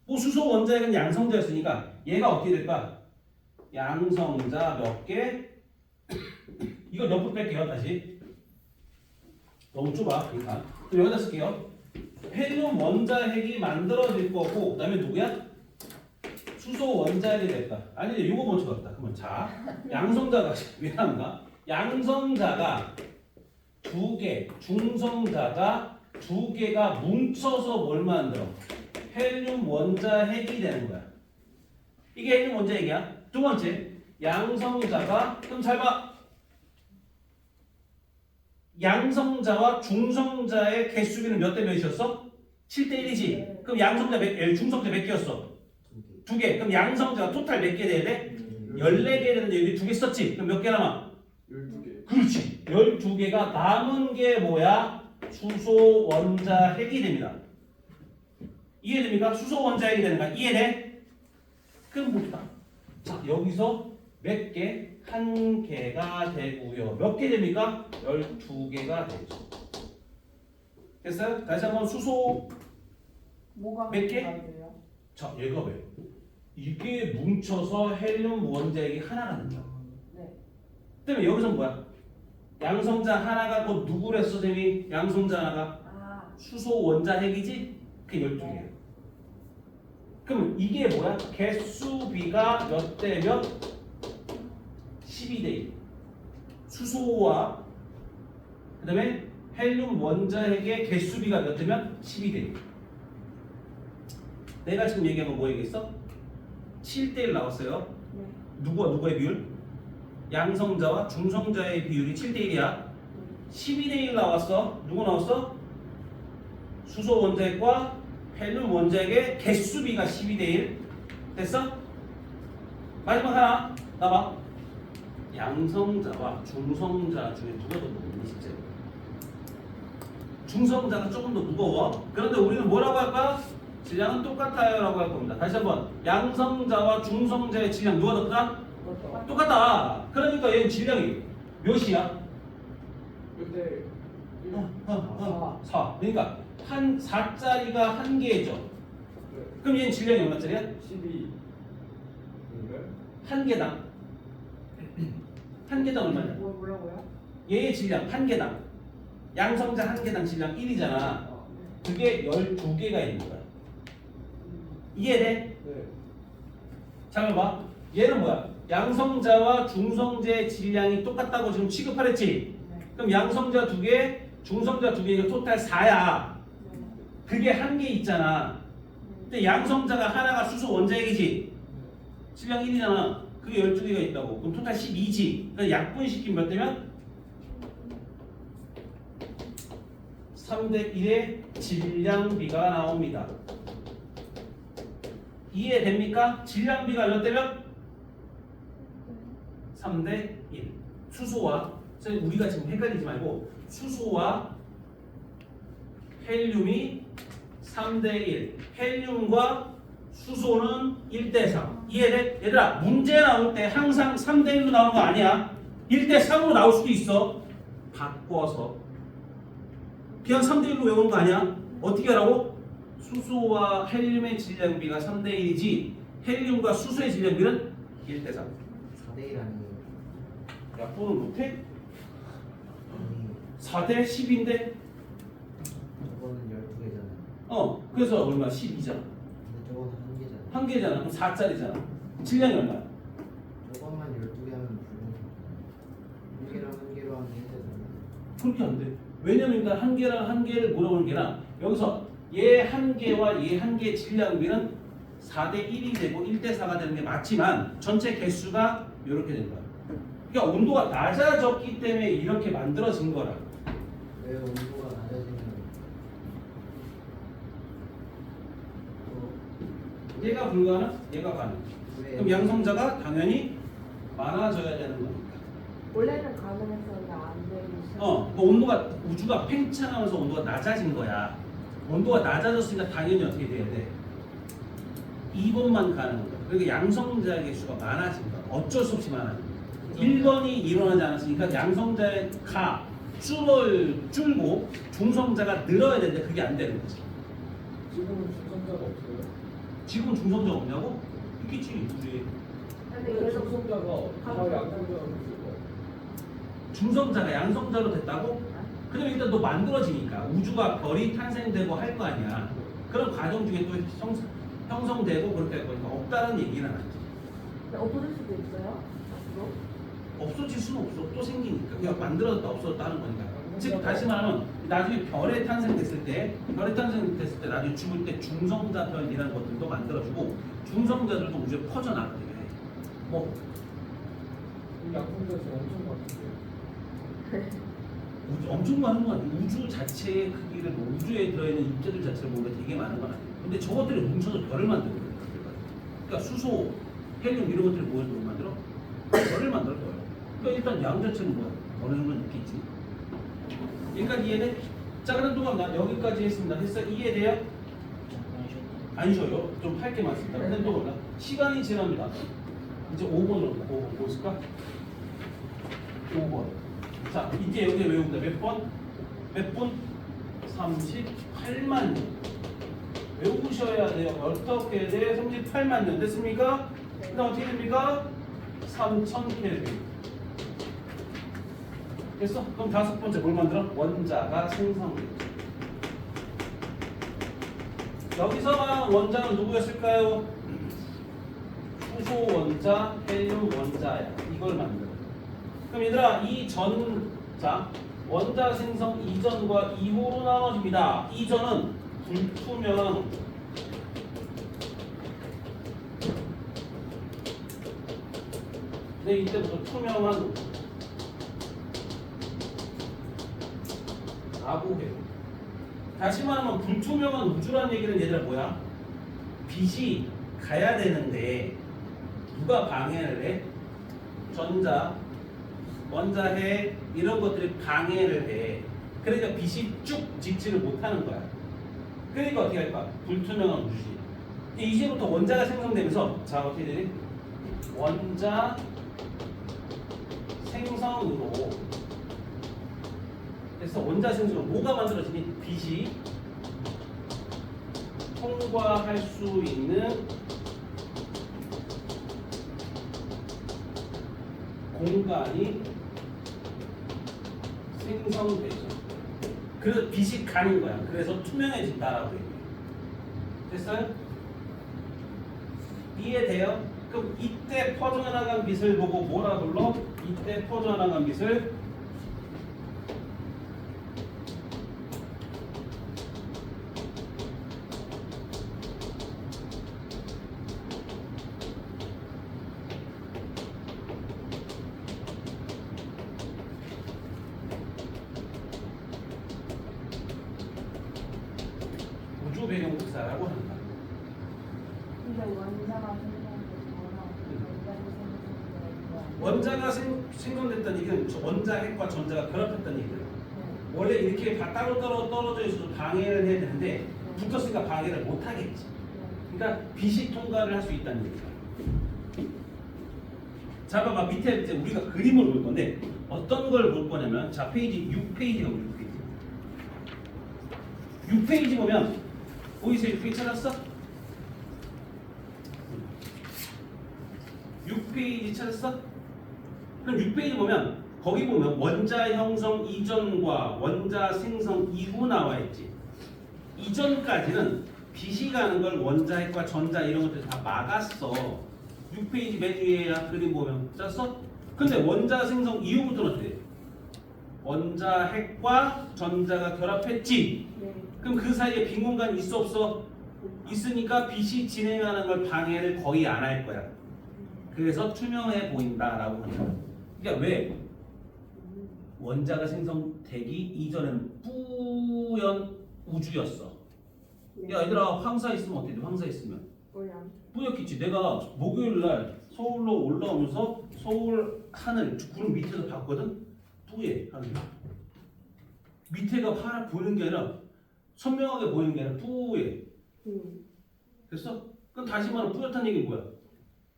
뭐 수소 원자핵은 양성자였으니까 얘가 어떻게 될까? 양성자 몇 개? 이거 옆으로 뺄게요. 다시. 너무 좁아. 그러니까. 그럼 여기다 쓸게요. 헬륨 원자핵이 만들어질 거고 그다음에 누구야? 수소 원자핵이 될까? 아니 이거 먼저 봤다. 그러면 자 양성자가 미안합니다. 양성자가 두 개, 중성자가 두 개가 뭉쳐서 뭘 만들어? 헬륨 원자핵이 되는 거야. 이게 헬륨 원자핵이야. 두 번째 양성자가 그럼 잘 봐. 양성자와 중성자의 개수비는 몇 대 몇이었어? 7대 1이지. 그럼 양성자 중성자 몇 개였어? 두 개. 그럼 양성자가 토탈 몇 개 돼야 돼? 14개 되는데 여기 두 개 썼지? 그럼 몇 개 남아? 12개. 그렇지. 12개가 남은 게 뭐야? 수소 원자핵이 됩니다. 이해됩니까? 수소 원자핵이 되는 거야. 이해돼? 그럼 봅시다. 자, 여기서 몇 개? 한 개가 되고요. 몇 개 됩니까? 12개가 되죠. 됐어요? 다시 한번 수소 뭐가 몇 개? 돼요? 자, 얘가 왜? 이게 뭉쳐서 헬륨 원자핵이 하나가 된다. 네. 그다음에 여기서 뭐야? 양성자 하나가 곧 누구를 했어, 쌤이? 양성자 하나가 아, 수소 원자핵이지? 그 12개예요. 그럼 이게 뭐야? 개수비가 몇 대 몇? 12대 1. 수소와 그다음에 헬륨 원자핵의 개수비가 몇 대면 12대 1. 내가 지금 얘기한 거 뭐 얘기했어? 7대 1 나왔어요. 네. 누구의 비율? 양성자와 중성자의 비율이 7대 1이야. 12대 1 나왔어. 누구 나왔어? 수소 원자핵과 헬륨 원자핵의 개수비가 12대 1. 됐어? 마지막 하나 나봐. 양성자와 중성자 중에 누가 더 무겁니 실제? 중성자가 조금 더 무거워. 그런데 우리는 뭐라고 할까? 질량은 똑같아요 라고 할 겁니다. 다시 한번 양성자와 중성자의 질량 누가 더 크다? 똑같다. 그러니까 얘는 질량이 몇이야? 근데 4. 그러니까 한 4짜리가 한 개죠. 그럼 얘는 질량이 얼마짜리야? 12. 한 개당. 한 개당 얼마냐? 뭐라고요? 얘의 질량 한 개당. 양성자 한 개당 질량 1이잖아. 그게 12개가 있는 거야. 이해돼? 네. 잘 봐. 얘는 뭐야? 양성자와 중성자의 질량이 똑같다고 지금 취급하랬지? 네. 그럼 양성자 2개, 중성자 2개, 이거 토탈 4야. 네. 그게 한 개 있잖아. 근데 양성자가 하나가 수소 원자핵이지? 질량 1이잖아. 그게 12개가 있다고. 그럼 토탈 12지. 그러니까 약분시키면 몇 대면? 3대 1의 질량비가 나옵니다. 이해됩니까? 질량비가 몇 대면? 3대 1. 수소와, 우리가 지금 헷갈리지 말고 수소와 헬륨이 3대 1. 헬륨과 수소는 1대 3. 이해돼? 얘들아, 문제 나올 때 항상 3대 1로 나오는 거 아니야. 1대 3으로 나올 수도 있어. 바꿔서. 그냥 3대 1로 외우는 거 아니야. 어떻게 하라고? 수소와 헬륨의 질량비가 3대 1이지 헬륨과 수소의 질량비는 1대 3. 4대 1 아니에요? 약분을 못해? 아니 4대 10인데? 저거는 12개잖아요. 그래서 얼마? 12잖아. 근데 저거는 한 개잖아요. 한 개잖아. 그럼 4짜리잖아. 질량이 얼마야? 저것만 12개 하면 불가능해요. 한 개랑 한 개로 하면 힘들잖아요. 그렇게 안 돼. 왜냐면 일단 한 개랑 한 개를 물어보는 게나 여기서 얘 한 개와 얘 한 개의 질량비는 4대 1이 되고 1대 4가 되는 게 맞지만 전체 개수가 이렇게 된 거야. 그러니까 온도가 낮아졌기 때문에 이렇게 만들어진 거라. 왜 온도가 낮아지면 얘가 불가능, 얘가 가능. 왜 그럼 양성자가 당연히 많아져야 되는 거니까. 원래는 가능했었는데 안 되고 있어요. 그 온도가 우주가 팽창하면서 온도가 낮아진 거야. 온도가 낮아졌으니까 당연히 어떻게 돼야 돼? 2번만 가능한 거야. 그러니까 양성자의 개수가 많아진 거야. 어쩔 수 없이 많아진 거야. 1번이 일어나지 않았으니까 양성자의 가 줄고 중성자가 늘어야 되는데 그게 안 되는 거지. 지금은 중성자가 없어요. 지금 중성자 없냐고? 있겠지 우주에. 근데 근데 계속 중성자가 다 양성자가 있을 거예요. 중성자가 양성자로 됐다고? 그럼 일단 너 만들어지니까 우주가 별이 탄생되고 할 거 아니야. 그런 과정 중에 또 형성되고 그렇게 할 거니까 없다는 얘기는 아니지. 없어질 수도 있어요? 앞으로? 없어질 수는 없어. 또 생기니까. 그냥 만들어졌다 없어졌다 하는 거니까. 즉 다시 말하면 나중에 별에 탄생됐을 때 나중에 죽을 때 중성자 별이라는 것들도 만들어지고 중성자들도 우주에 퍼져나가게 해. 뭐 양성자 지금 엄청 많은데. 엄청 많은 건 아니고 우주 자체의 크기를 뭐 우주에 들어있는 입자들 자체를 보면 되게 많은 건 아니에요. 근데 저것들이 뭉쳐서 별을 만들고 그래요. 그러니까 수소, 헬륨 이런 것들이 모여서 뭘 만들어? 별을 만들 거예요. 그러니까 일단 양 자체는 뭐야? 어느 정도는 있겠지. 여기까지 이해돼? 자 그럼 동안 나 여기까지 했습니다. 했어? 이해돼요? 안 쉬어요. 좀 할 게 많습니다. 근데 또 몰라. 시간이 지납니다. 이제 5번으로 5번 보실까? 5번. 자, 이제 여기 외웁니다. 몇 번? 몇 분? 38만 년. 외우셔야 돼요. 어떻게 돼? 38만 년 됐습니까? 그 다음 어떻게 됩니까? 3000켈빈. 됐어? 그럼 다섯 번째 뭘 만들어? 원자가 생성되죠. 여기서만 원자는 누구였을까요? 수소 원자, 헬륨 원자야. 이걸 만들어. 그럼 얘들아 이 전자 원자 생성 이전과 이후로 나눠집니다. 이전은 불투명 네 이때부터 투명한 라고 해요. 다시 말하면 불투명한 우주라는 얘기는 얘들아 뭐야? 빛이 가야 되는데 누가 방해를 해? 전자 원자핵 이런 것들이 방해를 해. 그러니까 빛이 쭉 지지를 못하는 거야. 그러니까 어떻게 할까? 불투명한 우주지. 이제부터 원자가 생성되면서 자 어떻게 되니? 원자 생성으로 그래서 원자 생성으로 뭐가 만들어지니? 빛이 통과할 수 있는 공간이 생성되죠. 그래서 빛이 가는 거야. 그래서 투명해진다라고 얘기해요. 됐어요? 이해돼요? 그럼 이때 퍼져나간 빛을 보고 뭐라 불러? 이때 퍼져나간 빛을 우주 배경 복사라고 한다. 근데 원자가 생성돼서 원자가 생성됐다는 얘기는 원자핵과 전자가 결합했다는 얘기예요. 원래 이렇게 따로 떨어져 있어도 방해를 해야 되는데 붙었으니까 방해를 못 하겠지. 그러니까 빛이 통과를 할 수 있다는 얘기야. 자, 봐봐 밑에 이제 우리가 그림을 볼 건데 어떤 걸 볼 거냐면 자 페이지 6페이지가 6페이지. 6페이지 보면 보이세요? 6페이지 찾았어? 6페이지 찾았어? 그럼 6페이지 보면 거기 보면 원자 형성 이전과 원자 생성 이후 나와 있지. 이전까지는 빛이 가는 걸 원자핵과 전자 이런 것들 다 막았어. 6페이지 맨 위에야 그림 보면 짰어? 근데 원자 생성 이후부터는 어떻게 돼? 원자핵과 전자가 결합했지. 그럼 그 사이에 빈 공간이 있어 없어? 있으니까 빛이 진행하는 걸 방해를 거의 안 할 거야. 그래서 투명해 보인다라고 하는 거야. 그러니까 왜? 원자가 생성되기 이전에는 뿌연 우주였어. 야 얘들아 황사 있으면 어때? 황사 있으면 뿌옇겠지. 내가 목요일날 서울로 올라오면서 서울 하늘 구름 밑에서 봤거든. 뿌예 하늘. 밑에가 파랗 보이는 게 아니라 선명하게 보이는 게 아니라 뿌예. 됐어? 그럼 다시 말하면 뿌옇다는 얘기는 뭐야?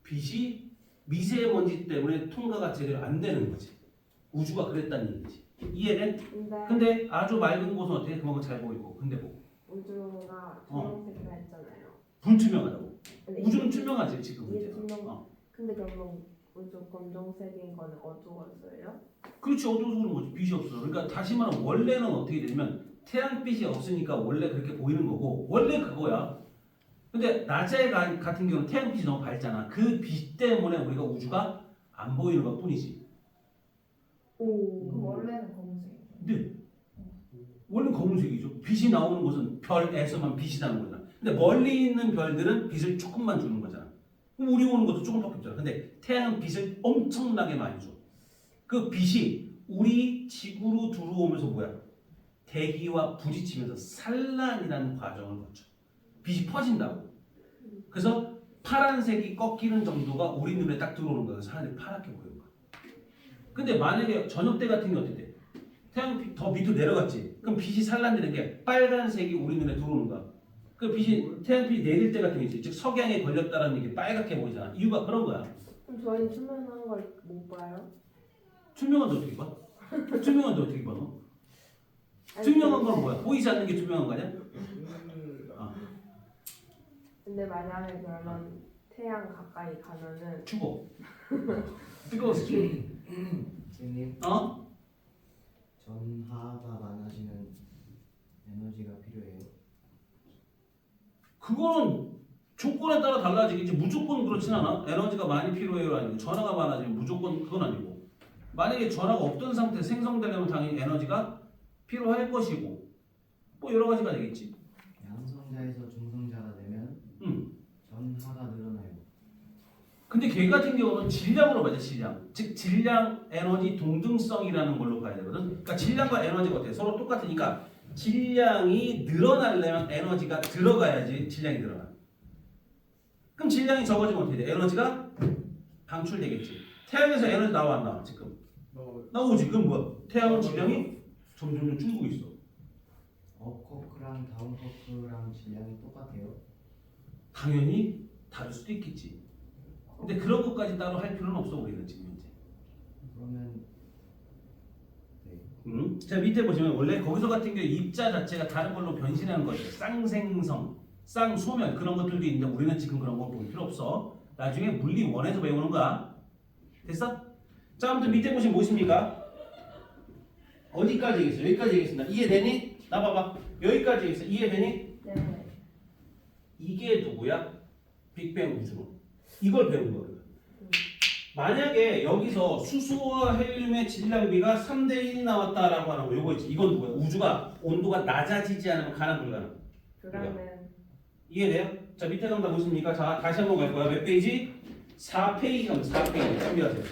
빛이 미세먼지 때문에 통과가 제대로 안 되는 거지. 우주가 그랬다는 얘기지. 이해돼? 근데 아주 맑은 곳은 어떻게? 그만큼 잘 보이고. 근데 뭐? 우주가 투명색이라 했잖아요. 불투명하다고. 근데 우주는 투명하지 지금 이게 문제는. 투명. 근데 그러면 우주 검정색인 거는 어두워서요? 그렇지 어두워서 그런 거지. 빛이 없어. 그러니까 다시 말하면 원래는 어떻게 되냐면 태양빛이 없으니까 원래 그렇게 보이는 거고 원래 그거야. 근데 낮에 같은 경우는 태양빛이 너무 밝잖아. 그 빛 때문에 우리가 우주가 안 보이는 것 뿐이지. 오. 그럼 원래는 검은색이죠. 근데 원래 검은색이죠. 빛이 나오는 곳은 별에서만 빛이 나는 거잖아. 근데 멀리 있는 별들은 빛을 조금만 주는 거잖아. 그럼 우리 오는 것도 조금밖에 없잖아. 근데 태양은 빛을 엄청나게 많이 줘. 그 빛이 우리 지구로 들어오면서 뭐야? 대기와 부딪히면서 산란이라는 과정을 거쳐. 빛이 퍼진다고. 그래서 파란색이 꺾이는 정도가 우리 눈에 딱 들어오는 거야. 그래서 하늘이 파랗게 보이는 거야. 근데 만약에 저녁 때 같은 게 어때 돼? 태양이 더 밑으로 내려갔지. 그럼 빛이 산란되는 게 빨간색이 우리 눈에 들어오는 거야. 그 빛이 태양빛이 내릴 때 같은 게 있지. 즉 석양에 걸렸다라는 게 빨갛게 보이잖아. 이유가 그런 거야. 그럼 저희는 투명한 걸 못 봐요? 투명한데 어떻게 봐? 투명한데 어떻게 봐? 너? 투명한 건 뭐야? 보이지 않는 게 투명한 거 아니야? 근데 만약에 그러면 태양 가까이 가면은 죽어. 뜨거워서 죽어. 선생님 어? 전하가 많아지면 에너지가 필요해요. 그거는 조건에 따라 달라지겠지. 무조건 그렇진 않아. 에너지가 많이 필요해요 아니고 전하가 많아지면 무조건 그건 아니고. 만약에 전하가 없던 상태 생성되려면 당연히 에너지가 필요할 것이고 뭐 여러 가지가 되겠지. 양성자에서 중성자가 되면 전하가 늘어나요. 근데 걔 같은 경우는 질량으로 봐야 돼. 질량. 즉 질량 에너지 동등성이라는 걸로 봐야 되거든. 그러니까 질량과 에너지가 어때? 서로 똑같으니까 질량이 늘어나려면 에너지가 들어가야지 질량이 늘어나. 그럼 질량이 적어지면 어떻게 돼? 에너지가 방출되겠지. 태양에서 에너지 나와 안 나와 지금? 나오지. 그럼 뭐야? 태양은 질량이 점점 줄고 있어. 업커크랑 다운커크랑 질량이 똑같아요. 당연히 다를 수도 있겠지. 근데 그런 것까지 따로 할 필요는 없어 우리는 지금 현재. 그러면 네. 자 밑에 보시면 원래 거기서 같은 경우 입자 자체가 다른 걸로 변신하는 거죠. 쌍생성, 쌍소멸 그런 것들도 있는데 우리는 지금 그런 거 볼 필요 없어. 나중에 물리 원에서 배우는 거야. 됐어? 자 아무튼 밑에 보시면 무엇입니까? 어디까지 얘기했어? 여기까지 얘기했습니다. 이해되니? 나 봐봐. 여기까지 얘기했어. 이해되니? 네. 이게 누구야? 빅뱅 우주. 이걸 배운 거예요. 만약에 여기서 수소와 헬륨의 질량비가 3대1이 나왔다라고 하는 거 요거 있지. 이건 누구야? 우주가 온도가 낮아지지 않으면 가능 불가능. 그러면 이해돼요? 자 밑에 강다 보십니까? 자 다시 한번 갈 거야. 몇 페이지? 4페이지 가면 4페이지 준비하세요.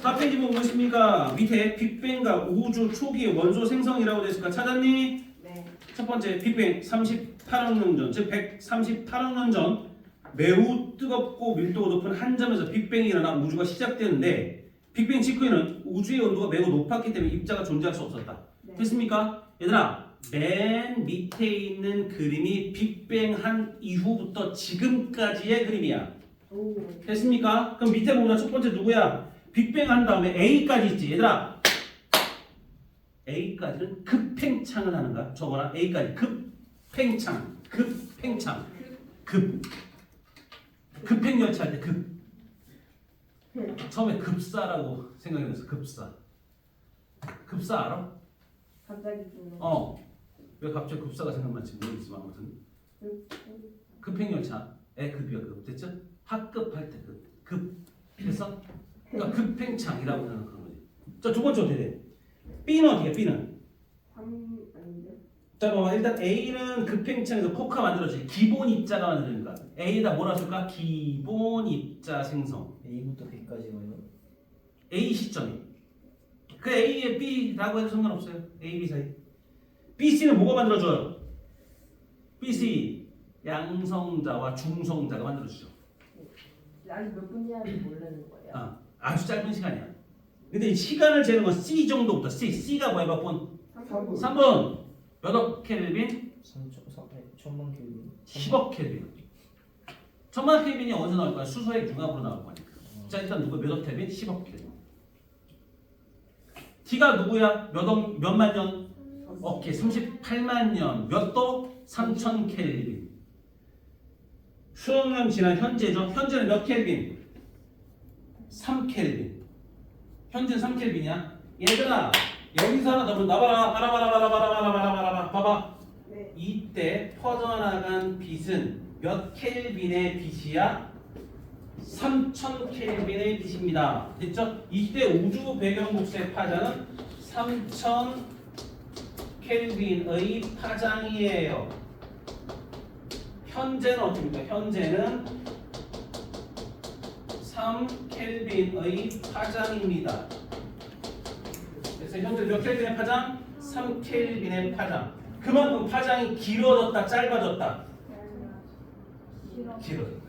4페이지 보면 무엇입니까? 밑에 빅뱅과 우주 초기의 원소 생성이라고 되어 있을까? 찾았니? 네. 첫 번째 빅뱅 38억 년 전, 즉 138억 년 전 매우 뜨겁고 밀도가 높은 한 점에서 빅뱅이 일어나 우주가 시작되는데 빅뱅 직후에는 우주의 온도가 매우 높았기 때문에 입자가 존재할 수 없었다. 네. 됐습니까? 얘들아 맨 밑에 있는 그림이 빅뱅 한 이후부터 지금까지의 그림이야. 오. 됐습니까? 그럼 밑에 보면 첫 번째 누구야? 빅뱅 한 다음에 A까지 있지. 얘들아 A까지는 급팽창을 하는 거야. 저거나 A까지 급팽창 급행열차 할 때 처음에 급사라고 생각해서 급사 알아? 갑자기 주는. 왜 갑자기 급사가 생각날지 모르겠지만 아무튼 급행열차의 급이야. 급 됐죠? 학급 할 때 급 됐어? 그러니까 급팽창이라고 생각하는 거지. 자 두 번째 어떻게 돼? B는 어떻게 해? B는 3 아닌데? 자 봐봐. 일단 A는 급팽창에서 포카 만들어지지. 기본 입자가 만들어지니까 A에다 뭐라 쓸까? 기본 입자 생성. A부터 B까지 가요. A 시점이. 그 A에 B라고 해도 상관없어요. A, B 사이. BC는 뭐가 만들어줘요? BC 양성자와 중성자가 만들어주죠. 아직 몇 분이야지 모르는 거예요. 아주 짧은 시간이야. 근데 이 시간을 재는 건 C 정도부터 C가 뭐야 몇 분? 3분. 3분. 몇 억 켈빈? 천만 켈빈. 10억 켈빈. 1000만 켈빈이 어디서 나올 거야? 수소의 융합으로 나올 거니까. 자 일단 누구 몇억 켈빈? 10억 켈빈. T가 누구야? 몇만 년? 오케이 38만 년. 몇 도? 3000 켈빈. 수억 년 지난 현재죠. 현재는 몇 켈빈? 3 켈빈. 현재는 3 켈빈이야. 얘들아 여기서 하나 더 나봐라. 봐라. 봐봐. 네. 이때 퍼져나간 빛은 몇 켈빈의 빛이야? 3000 켈빈의 빛입니다. 됐죠? 이때 우주 배경국색 파장은 3000 켈빈의 파장이에요. 현재는 어떻습니까? 현재는 3 켈빈의 파장입니다. 그래서 현재 몇 켈빈의 파장? 3 켈빈의 파장. 그만큼 파장이 길어졌다, 짧아졌다. 길어졌다.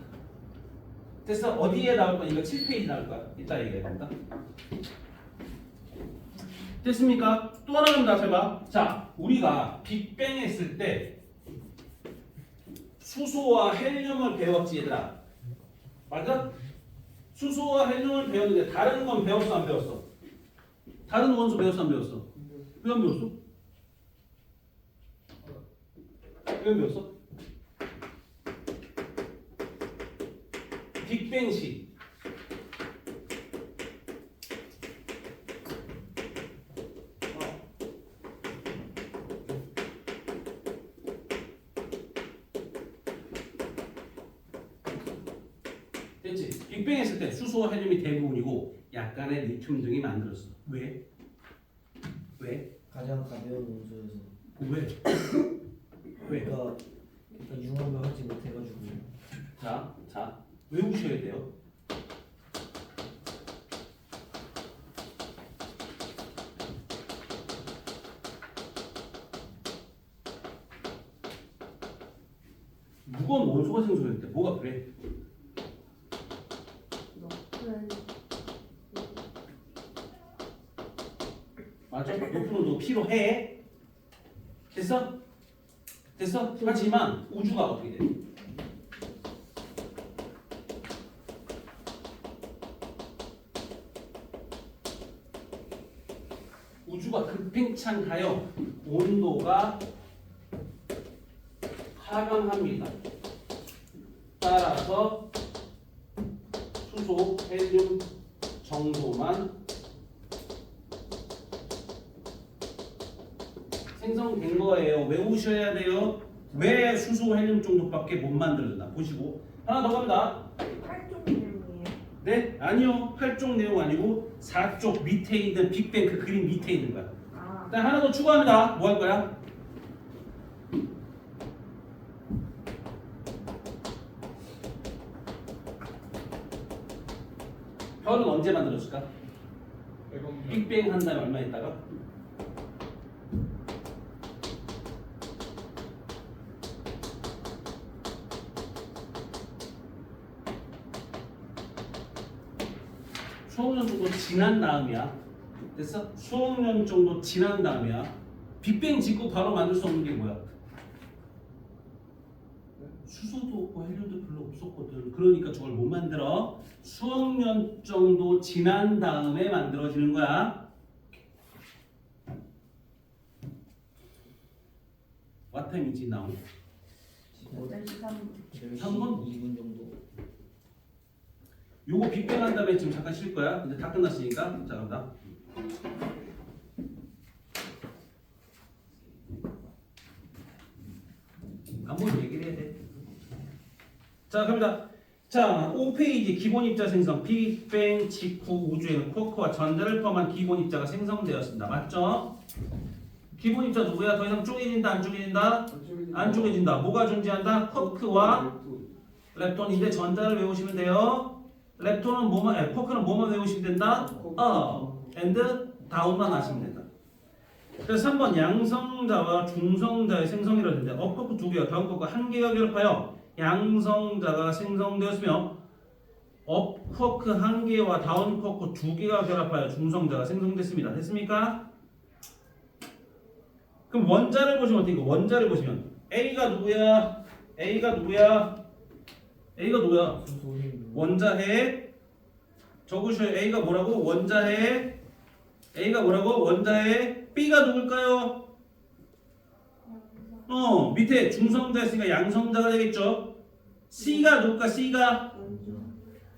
됐어? 어디에 나올 거야? 이거 7페이지 나올 거야. 이따 얘기해본다. 됐습니까? 또 하나 좀 다시 해봐. 자, 우리가 빅뱅 했을 때 수소와 헬륨을 배웠지 얘들아. 맞아? 수소와 헬륨을 배웠는데 다른 건 배웠어 안 배웠어? 다른 원소 배웠어 안 배웠어? 왜 안 배웠어? 왜 안 배웠어? 빅뱅 시 됐지? 빅뱅 했을 때 수소와 헬륨이 대부분이고 약간의 리튬 등이 만들어졌어. 왜? 왜? 가장 가벼운 원소여서. 왜? 왜? 그러니까 융합을 하지 못해가지고. 자, 외우셔야 돼요. 무거운 원소가 생성될 때 뭐가 그래? 맞아? 높은 온도 필요해. 됐어? 됐어? 하지만 우주가 어떻게 돼? 우주가 급팽창하여 온도가 하강합니다. 따라서 수소, 헬륨 정도만 생성된 거예요. 외우셔야 돼요. 왜 수소, 헬륨 정도밖에 못 만들었나? 보시고 하나 더 갑니다. 8종 내용이에요. 네? 아니요. 8쪽 내용 아니고 4쪽 밑에 있는 빅뱅 그 그림 밑에 있는 거야. 아, 일단 하나 더 추가합니다. 뭐 할 거야? 별은 언제 만들어질까? 빅뱅 한 다음에 얼마 있다가? 수억 년 정도 지난 다음이야. 됐어? 수억 년 정도 지난 다음이야. 빅뱅 짓고 바로 만들 수 없는 게 뭐야? 수소도 없고 헬륨도 별로 없었거든. 그러니까 저걸 못 만들어. 수억 년 정도 지난 다음에 만들어지는 거야. What time is it now? 10시 3분. 3분? 2분 정도. 요거 빅뱅 한 다음에 지금 잠깐 쉴 거야. 이제 다 끝났으니까. 자, 갑니다. 아무리 얘기를 해야 돼. 자, 갑니다. 자, 5페이지 기본 입자 생성. 빅뱅 직후 우주에는 쿼크와 전자를 포함한 기본 입자가 생성되었습니다. 맞죠? 기본 입자 누구야? 더 이상 쪼개진다, 안 쪼개진다? 안 쪼개진다. 뭐가 존재한다? 쿼크와 렙톤인데 전자를 외우시면 돼요. 렙톤은 뭐만, 쿼크는 뭐만 외우시면 된다? and 다운만 하시면 된다. 그래서 3번 양성자와 중성자의 생성이라 되는데 업쿼크 2개와 다운쿼크 1개가 결합하여 양성자가 생성되었으며 업쿼크 1개와 다운쿼크 2개가 결합하여 중성자가 생성됐습니다. 됐습니까? 그럼 원자를 보시면 어떻게? 원자를 보시면 A가 누구야? A가 누구야? A가 누구야? 원자핵. 적으셔요. A가 뭐라고? 원자핵. A가 뭐라고? 원자핵. B가 누굴까요? 밑에 중성자 있으니까 양성자가 되겠죠. C가 누굴까? C가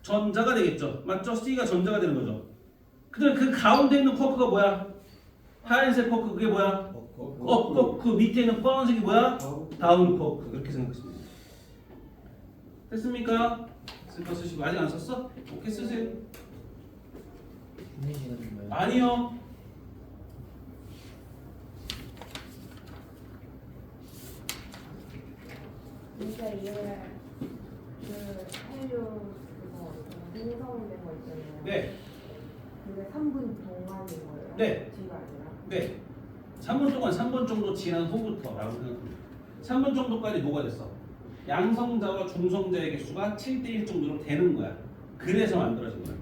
전자가 되겠죠. 맞죠? C가 전자가 되는 거죠. 그다음에 그 가운데 있는 쿼크가 뭐야? 하얀색 쿼크 그게 뭐야? 쿼크. 밑에 있는 파란색이 뭐야? 다운 쿼크. 이렇게 생각하시면 돼요. 됐습니까? 쓸 거 쓰시고 아직 안 썼어? 오케이 쓰세요. 있는 시간인가요? 아니요. 진짜 이게 그 헬륨 그거 생성된 거 있잖아요. 네. 그게 3분 동안인 거예요? 네. 뒤가 아니라? 네. 3분 동안 3분 정도 지난 후부터라고 생각합니다. 3분 정도까지 뭐가 됐어? 양성자와 중성자의 개수가 7대1 정도로 되는 거야. 그래서 만들어진 거야.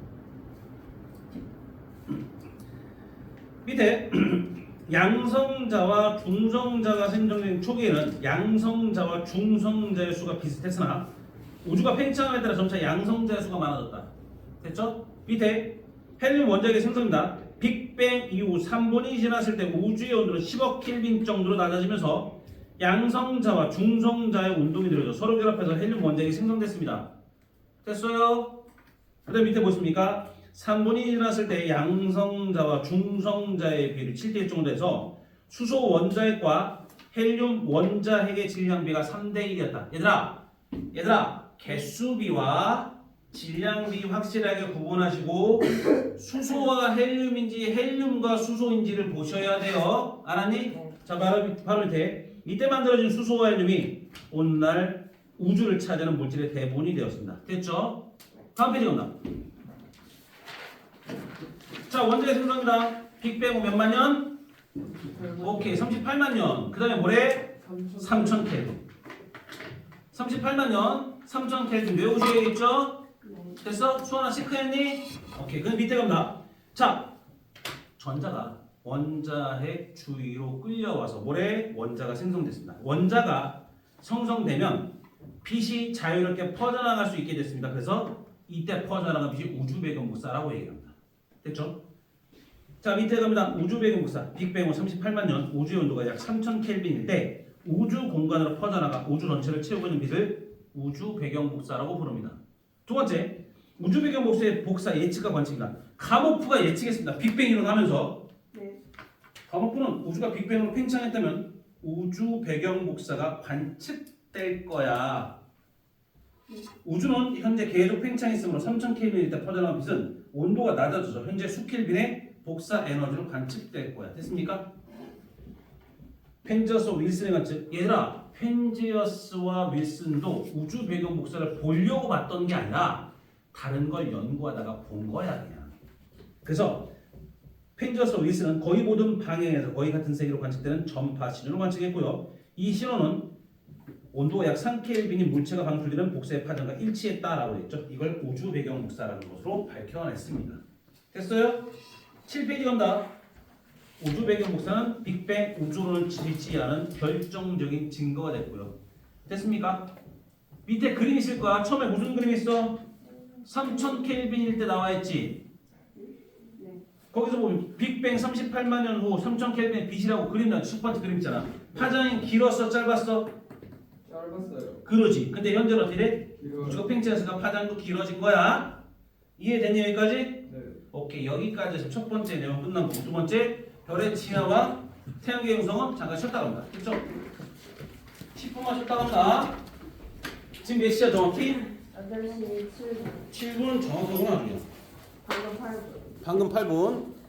밑에 양성자와 중성자가 생성된 초기에는 양성자와 중성자의 수가 비슷했으나 우주가 팽창함에 따라 점차 양성자의 수가 많아졌다. 됐죠? 밑에 헬륨 원자핵이 생성된다. 빅뱅 이후 3분이 지났을 때 우주의 온도는 10억 켈빈 정도로 낮아지면서 양성자와 중성자의 운동이 늘어져 서로 결합해서 헬륨 원자핵이 생성됐습니다. 됐어요? 그 다음 밑에 보십니까? 3분이 지났을 때 양성자와 중성자의 비율이 7대1 정도 돼서 수소 원자핵과 헬륨 원자핵의 질량비가 3대1이었다. 얘들아 개수비와 질량비 확실하게 구분하시고 수소와 헬륨인지 헬륨과 수소인지를 보셔야 돼요. 알았니? 네. 자 바로 밑에 이때 만들어진 수소와 헬륨이 오늘날 우주를 차지하는 물질의 대부분이 되었습니다. 됐죠? 다음 페이지 간다. 자 원자핵 생성입니다. 빅뱅 후 몇만 년? 오케이 38만 년. 그 다음에 뭐래? 3000 켈빈. 38만 년 3000 켈빈 외우셔야겠죠? 됐어? 수아나 시크했니? 오케이 그럼 밑에 갑니다. 자 전자가 원자핵 주위로 끌려와서 뭐래? 원자가 생성됐습니다. 원자가 성성되면 빛이 자유롭게 퍼져나갈 수 있게 됐습니다. 그래서 이때 퍼져나간 빛이 우주 배경 복사라고 얘기합니다. 됐죠? 자 밑에 갑니다. 우주 배경 복사 빅뱅 후 38만 년 우주의 온도가 약 3000 켈빈일 때 우주 공간으로 퍼져나가 우주 전체를 채우고 있는 빛을 우주 배경 복사라고 부릅니다. 두 번째 우주 배경 복사의 복사 예측과 관측입니다. 가모프가 예측했습니다. 빅뱅이 일어나면서 네. 가모프는 우주가 빅뱅으로 팽창했다면 우주 배경 복사가 관측될 거야. 우주는 현재 계속 팽창했으므로 3000 켈빈일 때 퍼져나간 빛은 온도가 낮아져서 현재 수켈빈의 복사 에너지로 관측될 거야. 됐습니까? 펜지어스와 윌슨의 관측. 얘들아 펜지어스와 윌슨도 우주 배경 복사를 보려고 봤던 게 아니라 다른 걸 연구하다가 본 거야 그냥. 그래서 펜지어스와 윌슨은 거의 모든 방향에서 거의 같은 세기로 관측되는 전파 신호를 관측했고요. 이 신호는 온도가 약 3켈빈인 물체가 방출되는 복사의 파장과 일치했다라고 했죠. 이걸 우주 배경 복사라는 것으로 밝혀냈습니다. 됐어요? 7페이지 간다. 우주 배경 복사는 빅뱅 우주론을 지지하는 결정적인 증거가 됐고요. 됐습니까? 밑에 그림 있을 거야. 처음에 무슨 그림 있어? 3000 켈빈일 때 나와 있지. 네. 거기서 보면 빅뱅 38만 년 후 3000 켈빈의 빛이라고 그림 나 첫 번째 그림 있잖아. 파장이 길었어, 짧았어? 짧았어요. 그러지. 근데 현재는 어떻게 돼? 이거 우주가 팽창했으니까 파장도 길어진 거야. 이해됐니 여기까지? 네. 오케이 여기까지 해서 첫 번째 내용 끝난 거고 두 번째 별의 진화와 태양계 형성은 잠깐 쉬었다 갑니다. 됐죠? 10분만 쉬었다 갑니다. 지금 몇 시야 정확히? 8시 7분. 7분 정확하구나. 방금 8분. 방금 8분.